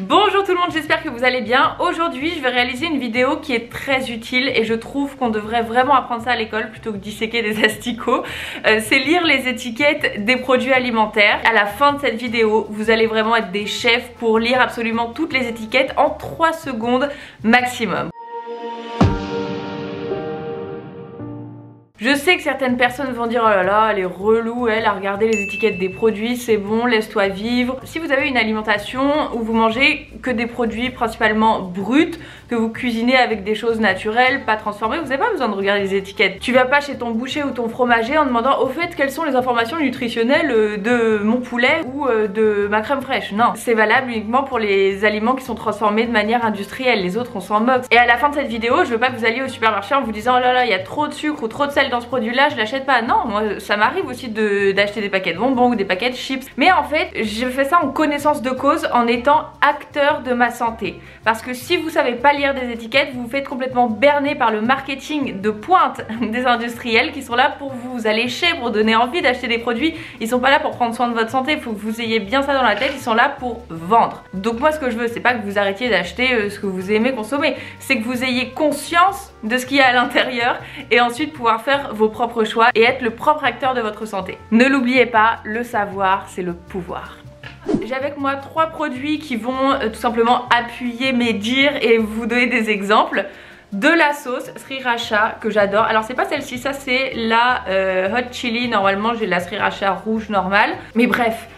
Bonjour tout le monde, j'espère que vous allez bien. Aujourd'hui je vais réaliser une vidéo qui est très utile et je trouve qu'on devrait vraiment apprendre ça à l'école plutôt que disséquer des asticots. C'est lire les étiquettes des produits alimentaires. À la fin de cette vidéo, vous allez vraiment être des chefs pour lire absolument toutes les étiquettes en 3 secondes maximum. Je sais que certaines personnes vont dire oh là là, elle est relou, elle, à regarder les étiquettes des produits, c'est bon, laisse-toi vivre. Si vous avez une alimentation où vous mangez que des produits principalement bruts, que vous cuisinez avec des choses naturelles, pas transformées, vous n'avez pas besoin de regarder les étiquettes. Tu vas pas chez ton boucher ou ton fromager en demandant au fait quelles sont les informations nutritionnelles de mon poulet ou de ma crème fraîche. Non, c'est valable uniquement pour les aliments qui sont transformés de manière industrielle, les autres on s'en moque. Et à la fin de cette vidéo, je veux pas que vous alliez au supermarché en vous disant oh là là, il y a trop de sucre ou trop de sel dans ce produit là, je l'achète pas. Non, moi ça m'arrive aussi d'acheter des paquets de bonbons ou des paquets de chips, mais en fait je fais ça en connaissance de cause, en étant acteur de ma santé, parce que si vous savez pas lire des étiquettes, vous vous faites complètement berner par le marketing de pointe des industriels qui sont là pour vous allécher, pour donner envie d'acheter des produits. Ils sont pas là pour prendre soin de votre santé, il faut que vous ayez bien ça dans la tête, ils sont là pour vendre. Donc moi ce que je veux, c'est pas que vous arrêtiez d'acheter ce que vous aimez consommer, c'est que vous ayez conscience de ce qu'il y a à l'intérieur et ensuite pouvoir faire vos propres choix et être le propre acteur de votre santé. Ne l'oubliez pas, le savoir, c'est le pouvoir. J'ai avec moi 3 produits qui vont tout simplement appuyer mes dires et vous donner des exemples. De la sauce sriracha que j'adore. Alors c'est pas celle-ci, ça c'est la hot chili. Normalement j'ai la sriracha rouge normale. Mais bref,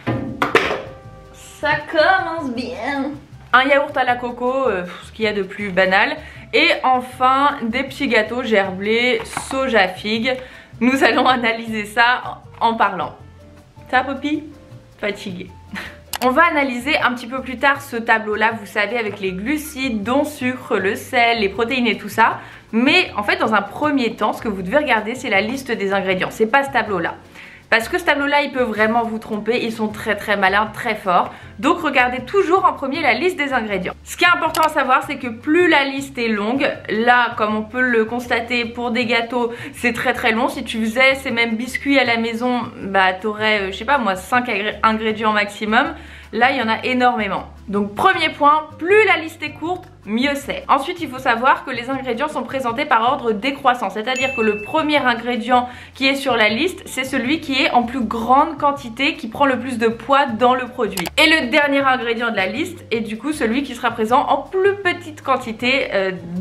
ça commence bien. Un yaourt à la coco, ce qu'il y a de plus banal. Et enfin des petits gâteaux gerblés soja figue. Nous allons analyser ça en parlant. Ça va Poppy? Fatiguée. On va analyser un petit peu plus tard ce tableau là, vous savez, avec les glucides, dont sucre, le sel, les protéines et tout ça. Mais en fait dans un premier temps, ce que vous devez regarder, c'est la liste des ingrédients. C'est pas ce tableau là. Parce que ce tableau là il peut vraiment vous tromper, ils sont très malins, très forts. Donc regardez toujours en premier la liste des ingrédients. Ce qui est important à savoir, c'est que plus la liste est longue, là comme on peut le constater pour des gâteaux c'est très long. Si tu faisais ces mêmes biscuits à la maison, bah t'aurais je sais pas moi 5 ingrédients maximum. Là il y en a énormément. Donc premier point, plus la liste est courte, mieux c'est. Ensuite il faut savoir que les ingrédients sont présentés par ordre décroissant, c'est-à-dire que le premier ingrédient qui est sur la liste, c'est celui qui est en plus grande quantité, qui prend le plus de poids dans le produit. Et le dernier ingrédient de la liste est du coup celui qui sera présent en plus petite quantité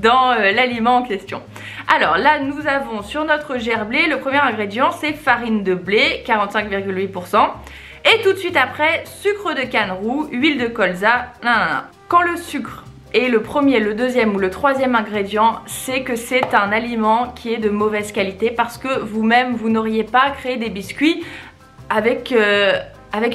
dans l'aliment en question. Alors là nous avons sur notre gerblé, le premier ingrédient c'est farine de blé, 45,8%. Et tout de suite après, sucre de canne roux, huile de colza, nanana. Quand le sucre est le premier, le deuxième ou le troisième ingrédient, c'est que c'est un aliment qui est de mauvaise qualité parce que vous-même, vous n'auriez pas créé des biscuits avec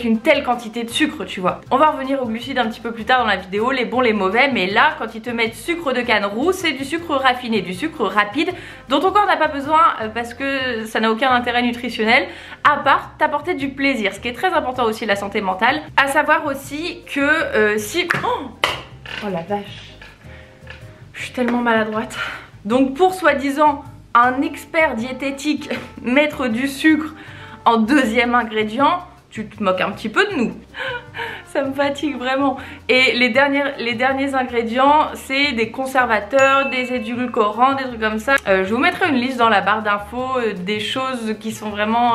une telle quantité de sucre, tu vois. On va revenir aux glucides un petit peu plus tard dans la vidéo, les bons, les mauvais, mais là, quand ils te mettent sucre de canne roux, c'est du sucre raffiné, du sucre rapide, dont ton corps n'a pas besoin parce que ça n'a aucun intérêt nutritionnel, à part t'apporter du plaisir, ce qui est très important aussi, la santé mentale. À savoir aussi que si... Oh la vache, je suis tellement maladroite. Donc pour soi-disant un expert diététique mettre du sucre en deuxième ingrédient, tu te moques un petit peu de nous. Ça me fatigue vraiment. Et les derniers ingrédients, c'est des conservateurs, des édulcorants, des trucs comme ça. Je vous mettrai une liste dans la barre d'infos des choses qui sont vraiment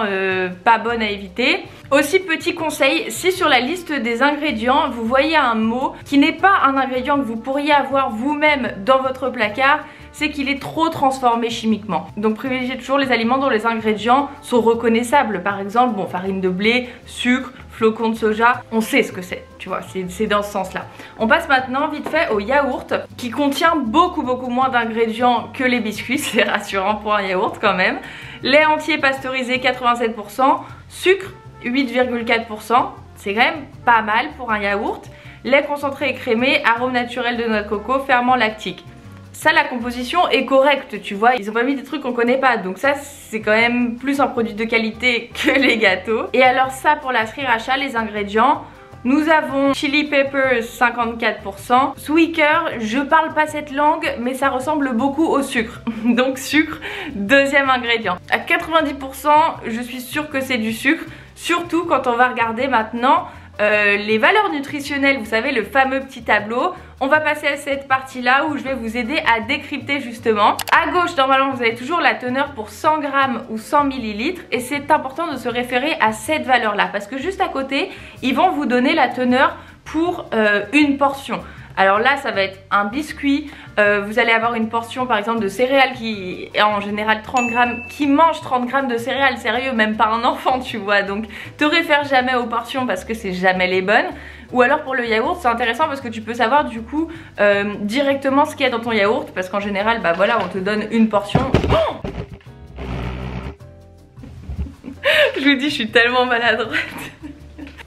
pas bonnes à éviter. Aussi petit conseil, si sur la liste des ingrédients, vous voyez un mot qui n'est pas un ingrédient que vous pourriez avoir vous-même dans votre placard, c'est qu'il est trop transformé chimiquement. Donc privilégiez toujours les aliments dont les ingrédients sont reconnaissables. Par exemple, bon, farine de blé, sucre, flocons de soja, on sait ce que c'est, tu vois, c'est dans ce sens-là. On passe maintenant vite fait au yaourt, qui contient beaucoup moins d'ingrédients que les biscuits, c'est rassurant pour un yaourt quand même. Lait entier pasteurisé 87%, sucre 8,4%, c'est quand même pas mal pour un yaourt. Lait concentré et crémé, arôme naturel de noix de coco, ferment lactique. Ça, la composition est correcte, tu vois, ils ont pas mis des trucs qu'on connaît pas, donc ça c'est quand même plus un produit de qualité que les gâteaux. Et alors ça, pour la sriracha, les ingrédients, nous avons chili peppers 54%, sweaker, je parle pas cette langue mais ça ressemble beaucoup au sucre, donc sucre, deuxième ingrédient. À 90%, je suis sûre que c'est du sucre, surtout quand on va regarder maintenant les valeurs nutritionnelles, vous savez, le fameux petit tableau. On va passer à cette partie-là où je vais vous aider à décrypter justement. À gauche, normalement, vous avez toujours la teneur pour 100 grammes ou 100 millilitres et c'est important de se référer à cette valeur-là parce que juste à côté, ils vont vous donner la teneur pour une portion. Alors là, ça va être un biscuit, vous allez avoir une portion par exemple de céréales qui est en général 30 grammes, qui mange 30 grammes de céréales, sérieux, même pas un enfant tu vois, donc te réfère jamais aux portions parce que c'est jamais les bonnes. Ou alors pour le yaourt, c'est intéressant parce que tu peux savoir du coup directement ce qu'il y a dans ton yaourt, parce qu'en général, bah voilà, on te donne une portion. Oh je vous dis, je suis tellement maladroite.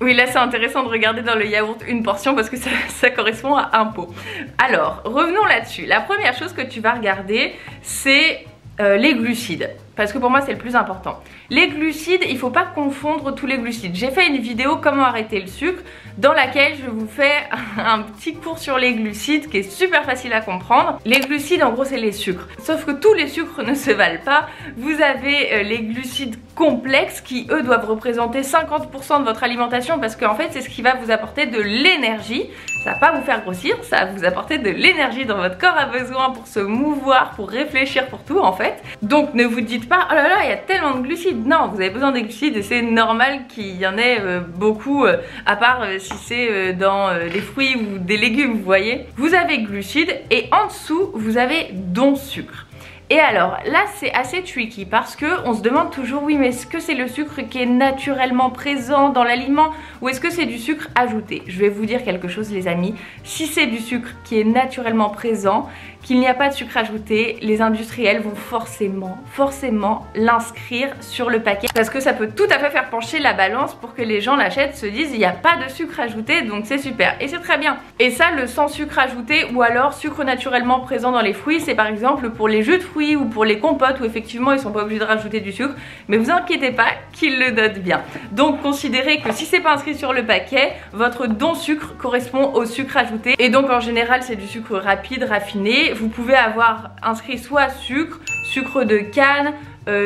Oui, là c'est intéressant de regarder dans le yaourt une portion parce que ça correspond à un pot. Alors, revenons là-dessus. La première chose que tu vas regarder, c'est les glucides. Parce que pour moi c'est le plus important. Les glucides, il ne faut pas confondre tous les glucides. J'ai fait une vidéo comment arrêter le sucre dans laquelle je vous fais un petit cours sur les glucides qui est super facile à comprendre. Les glucides en gros c'est les sucres. Sauf que tous les sucres ne se valent pas. Vous avez les glucides complexes qui eux doivent représenter 50% de votre alimentation parce qu'en fait c'est ce qui va vous apporter de l'énergie. Ça va pas vous faire grossir, ça va vous apporter de l'énergie dont votre corps a besoin pour se mouvoir, pour réfléchir, pour tout en fait. Donc ne vous dites pas, oh là là, il y a tellement de glucides. Non, vous avez besoin des glucides et c'est normal qu'il y en ait beaucoup, à part si c'est dans des fruits ou des légumes, vous voyez. Vous avez glucides et en dessous, vous avez donc sucre. Et alors là c'est assez tricky parce que on se demande toujours oui mais est-ce que c'est le sucre qui est naturellement présent dans l'aliment ou est-ce que c'est du sucre ajouté? Je vais vous dire quelque chose les amis, si c'est du sucre qui est naturellement présent, qu'il n'y a pas de sucre ajouté, les industriels vont forcément l'inscrire sur le paquet parce que ça peut tout à fait faire pencher la balance pour que les gens l'achètent, se disent il n'y a pas de sucre ajouté donc c'est super et c'est très bien. Et ça le sans sucre ajouté ou alors sucre naturellement présent dans les fruits, c'est par exemple pour les jus de fruits ou pour les compotes où effectivement ils sont pas obligés de rajouter du sucre, mais vous inquiétez pas qu'ils le notent bien. Donc considérez que si c'est pas inscrit sur le paquet, votre don sucre correspond au sucre ajouté et donc en général c'est du sucre rapide, raffiné. Vous pouvez avoir inscrit soit sucre, sucre de canne,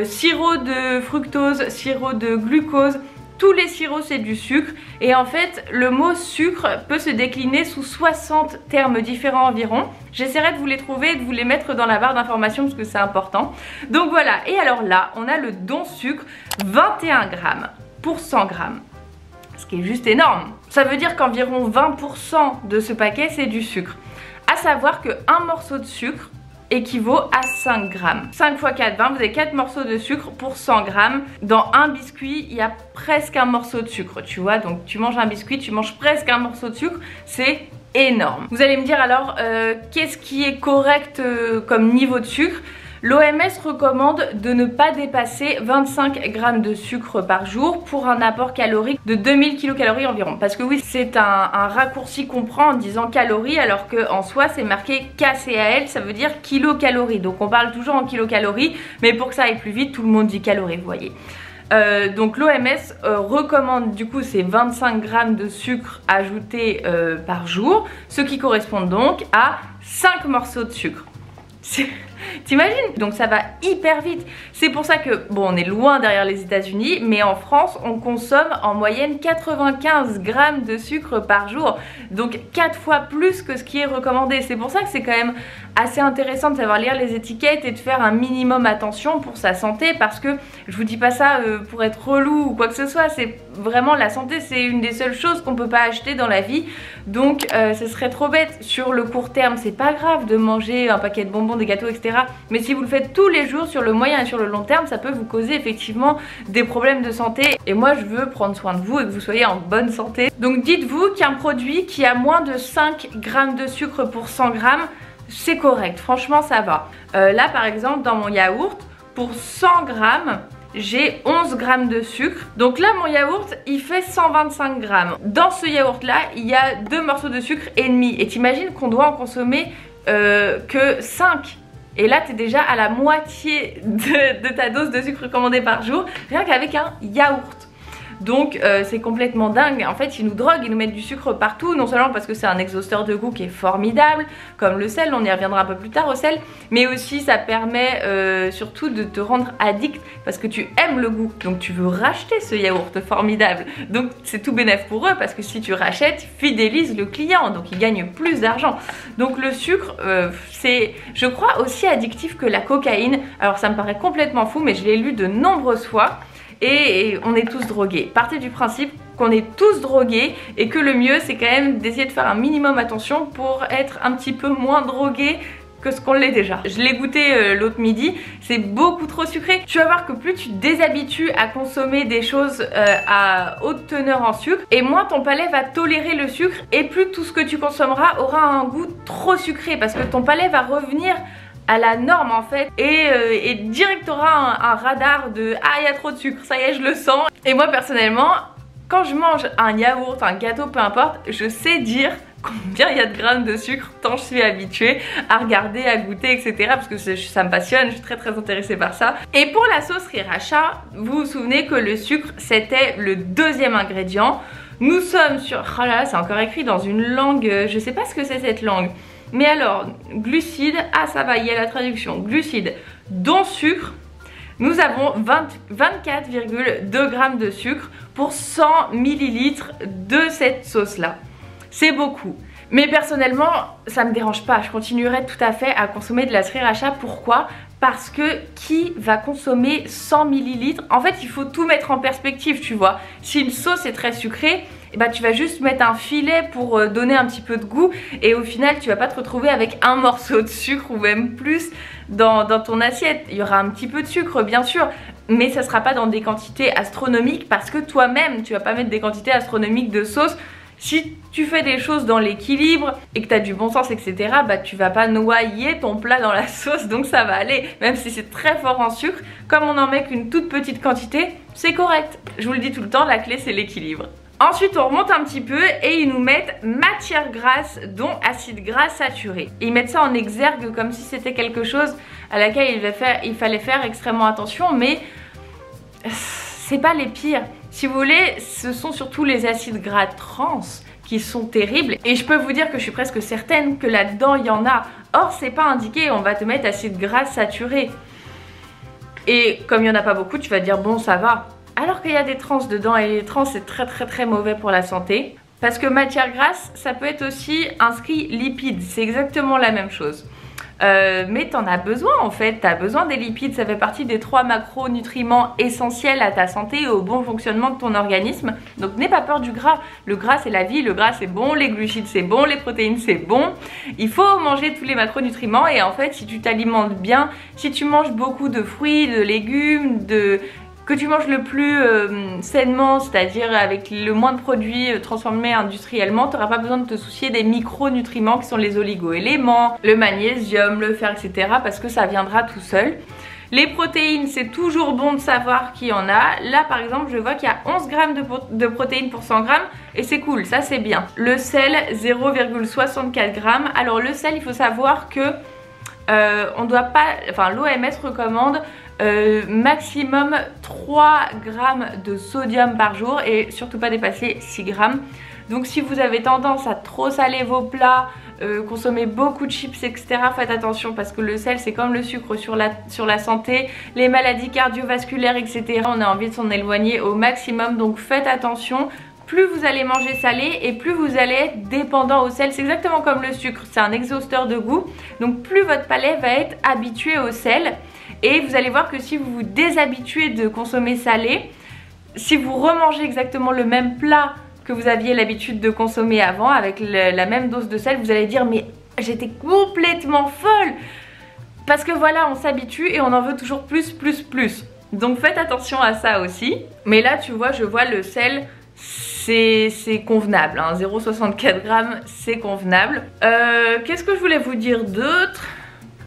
sirop de fructose, sirop de glucose. Tous les sirops c'est du sucre et en fait le mot sucre peut se décliner sous 60 termes différents environ. J'essaierai de vous les trouver et de vous les mettre dans la barre d'informations parce que c'est important. Donc voilà, et alors là on a le don sucre 21 grammes pour 100 grammes. Ce qui est juste énorme. Ça veut dire qu'environ 20% de ce paquet c'est du sucre. À savoir qu'un morceau de sucre équivaut à 5 grammes. 5 x 4, 20, vous avez 4 morceaux de sucre pour 100 grammes. Dans un biscuit, il y a presque un morceau de sucre, tu vois. Donc tu manges un biscuit, tu manges presque un morceau de sucre, c'est énorme. Vous allez me dire alors, qu'est-ce qui est correct comme niveau de sucre? L'OMS recommande de ne pas dépasser 25 grammes de sucre par jour pour un apport calorique de 2000 kcal environ. Parce que oui, c'est un raccourci qu'on prend en disant calories alors qu'en soi c'est marqué KCAL, ça veut dire kilocalories. Donc on parle toujours en kilocalories, mais pour que ça aille plus vite, tout le monde dit calories, vous voyez. Donc l'OMS recommande du coup ces 25 grammes de sucre ajoutés par jour, ce qui correspond donc à 5 morceaux de sucre. T'imagines? Donc ça va hyper vite. C'est pour ça que, bon, on est loin derrière les États-Unis, mais en France, on consomme en moyenne 95 grammes de sucre par jour. Donc 4 fois plus que ce qui est recommandé. C'est pour ça que c'est quand même assez intéressant de savoir lire les étiquettes et de faire un minimum attention pour sa santé, parce que je vous dis pas ça pour être relou ou quoi que ce soit. C'est vraiment la santé, c'est une des seules choses qu'on peut pas acheter dans la vie. Donc ce serait trop bête. Sur le court terme, c'est pas grave de manger un paquet de bonbons, des gâteaux, etc. Mais si vous le faites tous les jours, sur le moyen et sur le long terme, ça peut vous causer effectivement des problèmes de santé. Et moi je veux prendre soin de vous et que vous soyez en bonne santé. Donc dites-vous qu'un produit qui a moins de 5 grammes de sucre pour 100 grammes, c'est correct, franchement ça va. Là par exemple dans mon yaourt, pour 100 grammes, j'ai 11 grammes de sucre. Donc là mon yaourt il fait 125 grammes. Dans ce yaourt là il y a 2 morceaux de sucre et demi. Et t'imagines qu'on doit en consommer que 5. Et là tu es déjà à la moitié de ta dose de sucre recommandée par jour, rien qu'avec un yaourt. Donc c'est complètement dingue. En fait ils nous droguent, ils nous mettent du sucre partout, non seulement parce que c'est un exhausteur de goût qui est formidable, comme le sel, on y reviendra un peu plus tard au sel, mais aussi ça permet surtout de te rendre addict parce que tu aimes le goût, donc tu veux racheter ce yaourt formidable. Donc c'est tout bénéf pour eux parce que si tu rachètes, fidélise le client, donc il gagne plus d'argent. Donc le sucre c'est, je crois, aussi addictif que la cocaïne. Alors ça me paraît complètement fou, mais je l'ai lu de nombreuses fois. Et on est tous drogués. Partez du principe qu'on est tous drogués et que le mieux c'est quand même d'essayer de faire un minimum attention pour être un petit peu moins drogué que ce qu'on l'est déjà. Je l'ai goûté l'autre midi, c'est beaucoup trop sucré. Tu vas voir que plus tu te déshabitues à consommer des choses à haute teneur en sucre, et moins ton palais va tolérer le sucre, et plus tout ce que tu consommeras aura un goût trop sucré parce que ton palais va revenir à la norme en fait, et direct t'auras un radar de ah il y a trop de sucre, ça y est je le sens. Et moi personnellement quand je mange un yaourt, un gâteau, peu importe, je sais dire combien il y a de grammes de sucre tant je suis habituée à regarder, à goûter, etc. parce que ça me passionne, je suis très intéressée par ça. Et pour la sauce sriracha, vous vous souvenez que le sucre c'était le deuxième ingrédient. Nous sommes sur, oh là là, c'est encore écrit dans une langue, je sais pas ce que c'est cette langue. Mais alors, glucides, ah ça va, il y a la traduction, glucides dont sucre, nous avons 24,2 grammes de sucre pour 100 millilitres de cette sauce là. C'est beaucoup. Mais personnellement, ça me dérange pas, je continuerai tout à fait à consommer de la sriracha. Pourquoi ? Parce que qui va consommer 100 millilitres? En fait, il faut tout mettre en perspective, tu vois. Si une sauce est très sucrée, et bah tu vas juste mettre un filet pour donner un petit peu de goût, et au final tu vas pas te retrouver avec un morceau de sucre ou même plus dans ton assiette. Il y aura un petit peu de sucre bien sûr, mais ça sera pas dans des quantités astronomiques parce que toi-même tu vas pas mettre des quantités astronomiques de sauce. Si tu fais des choses dans l'équilibre et que tu as du bon sens, etc., bah tu vas pas noyer ton plat dans la sauce, donc ça va aller. Même si c'est très fort en sucre, comme on en met qu'une toute petite quantité, c'est correct. Je vous le dis tout le temps, la clé c'est l'équilibre. Ensuite on remonte un petit peu et ils nous mettent matière grasse dont acide gras saturé. Ils mettent ça en exergue comme si c'était quelque chose à laquelle il fallait faire extrêmement attention, mais c'est pas les pires. Si vous voulez, ce sont surtout les acides gras trans qui sont terribles, et je peux vous dire que je suis presque certaine que là-dedans il y en a. Or c'est pas indiqué, on va te mettre acide gras saturé. Et comme il y en a pas beaucoup, tu vas dire bon ça va. Alors qu'il y a des trans dedans, et les trans c'est très mauvais pour la santé. Parce que matière grasse, ça peut être aussi inscrit lipides, c'est exactement la même chose. Mais t'en as besoin en fait, t'as besoin des lipides, ça fait partie des 3 macronutriments essentiels à ta santé et au bon fonctionnement de ton organisme. Donc n'aie pas peur du gras, le gras c'est la vie, le gras c'est bon, les glucides c'est bon, les protéines c'est bon. Il faut manger tous les macronutriments, et en fait si tu t'alimentes bien, si tu manges beaucoup de fruits, de légumes, que tu manges le plus sainement, c'est-à-dire avec le moins de produits transformés industriellement, tu n'auras pas besoin de te soucier des micronutriments qui sont les oligo-éléments, le magnésium, le fer, etc. parce que ça viendra tout seul. Les protéines, c'est toujours bon de savoir qu'il y en a. Là par exemple, je vois qu'il y a 11 grammes de protéines pour 100 grammes et c'est cool, ça c'est bien. Le sel, 0,64 grammes. Alors le sel, il faut savoir que on doit pas, enfin l'OMS recommande maximum 3 grammes de sodium par jour et surtout pas dépasser 6 grammes. Donc si vous avez tendance à trop saler vos plats, consommer beaucoup de chips, etc., faites attention parce que le sel c'est comme le sucre sur la santé, les maladies cardiovasculaires, etc. On a envie de s'en éloigner au maximum, donc faites attention. Plus vous allez manger salé et plus vous allez être dépendant au sel. C'est exactement comme le sucre, c'est un exhausteur de goût. Donc plus votre palais va être habitué au sel. Et vous allez voir que si vous vous déshabituez de consommer salé, si vous remangez exactement le même plat que vous aviez l'habitude de consommer avant avec la même dose de sel, vous allez dire mais j'étais complètement folle. Parce que voilà, on s'habitue et on en veut toujours plus. Donc faites attention à ça aussi. Mais là tu vois, je vois le sel, c'est convenable, hein. 0,64 grammes c'est convenable. Qu'est-ce que je voulais vous dire d'autre?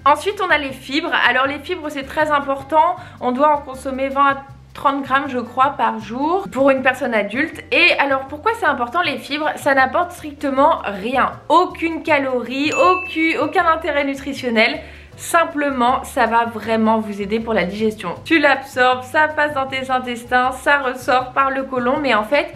Ensuite on a les fibres. Alors les fibres c'est très important, on doit en consommer 20 à 30 grammes je crois par jour pour une personne adulte. Et alors pourquoi c'est important les fibres? Ça n'apporte strictement rien, aucune calorie, aucun intérêt nutritionnel. Simplement ça va vraiment vous aider pour la digestion. Tu l'absorbes, ça passe dans tes intestins, ça ressort par le côlon, mais en fait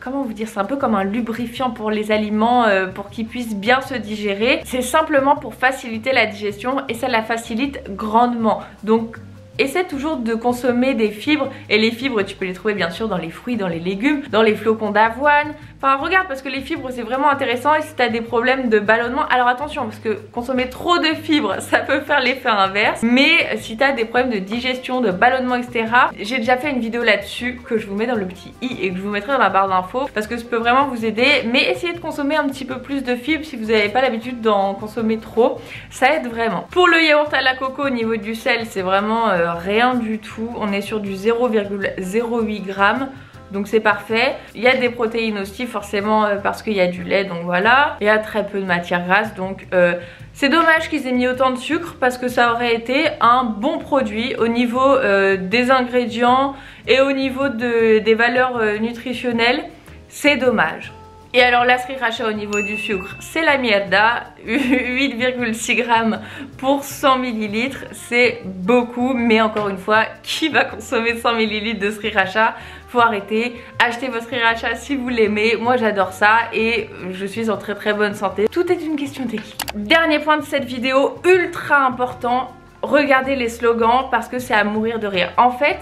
comment vous dire, c'est un peu comme un lubrifiant pour les aliments pour qu'ils puissent bien se digérer. C'est simplement pour faciliter la digestion et ça la facilite grandement. Donc essaie toujours de consommer des fibres, et les fibres tu peux les trouver bien sûr dans les fruits, dans les légumes, dans les flocons d'avoine. Enfin regarde, parce que les fibres c'est vraiment intéressant. Et si tu as des problèmes de ballonnement, alors attention parce que consommer trop de fibres ça peut faire l'effet inverse. Mais si tu as des problèmes de digestion, de ballonnement etc, j'ai déjà fait une vidéo là-dessus que je vous mets dans le petit i et que je vous mettrai dans la barre d'infos, parce que ça peut vraiment vous aider. Mais essayez de consommer un petit peu plus de fibres si vous n'avez pas l'habitude d'en consommer trop, ça aide vraiment. Pour le yaourt à la coco, au niveau du sel c'est vraiment rien du tout, on est sur du 0,08 g. Donc c'est parfait. Il y a des protéines aussi forcément parce qu'il y a du lait, donc voilà. Il y a très peu de matière grasse, donc c'est dommage qu'ils aient mis autant de sucre parce que ça aurait été un bon produit au niveau des ingrédients et au niveau des valeurs nutritionnelles. C'est dommage. Et alors la sriracha au niveau du sucre, c'est la mierda, 8,6 g pour 100 ml, c'est beaucoup, mais encore une fois, qui va consommer 100 ml de sriracha? Faut arrêter, achetez votre sriracha si vous l'aimez, moi j'adore ça et je suis en très bonne santé. Tout est une question d'équilibre. Dernier point de cette vidéo, ultra important, regardez les slogans parce que c'est à mourir de rire. En fait,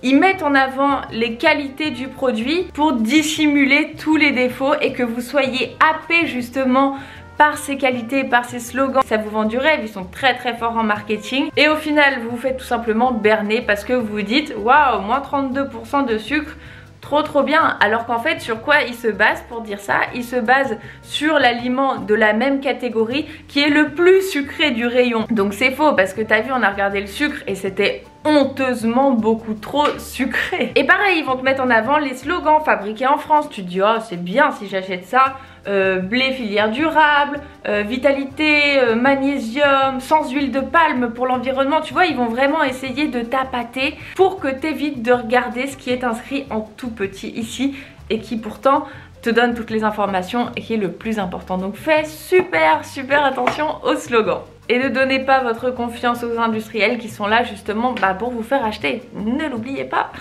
ils mettent en avant les qualités du produit pour dissimuler tous les défauts et que vous soyez happé justement par ses qualités, par ses slogans. Ça vous vend du rêve, ils sont très forts en marketing. Et au final, vous vous faites tout simplement berner parce que vous vous dites waouh, moins 32% de sucre, trop bien. Alors qu'en fait, sur quoi ils se basent pour dire ça? Ils se basent sur l'aliment de la même catégorie qui est le plus sucré du rayon. Donc c'est faux parce que t'as vu, on a regardé le sucre et c'était honteusement beaucoup trop sucré. Et pareil, ils vont te mettre en avant les slogans fabriqués en France. Tu te dis oh c'est bien si j'achète ça, blé filière durable, vitalité, magnésium, sans huile de palme pour l'environnement. Tu vois, ils vont vraiment essayer de t'appâter pour que tu évites de regarder ce qui est inscrit en tout petit ici et qui pourtant te donne toutes les informations et qui est le plus important. Donc fais super attention aux slogans. Et ne donnez pas votre confiance aux industriels qui sont là justement pour vous faire acheter. Ne l'oubliez pas.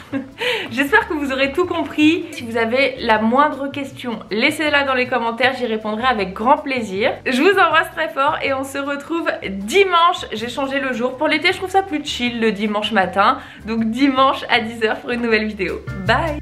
J'espère que vous aurez tout compris. Si vous avez la moindre question, laissez-la dans les commentaires, j'y répondrai avec grand plaisir. Je vous embrasse très fort et on se retrouve dimanche. J'ai changé le jour. Pour l'été, je trouve ça plus chill le dimanche matin. Donc dimanche à 10 h pour une nouvelle vidéo. Bye!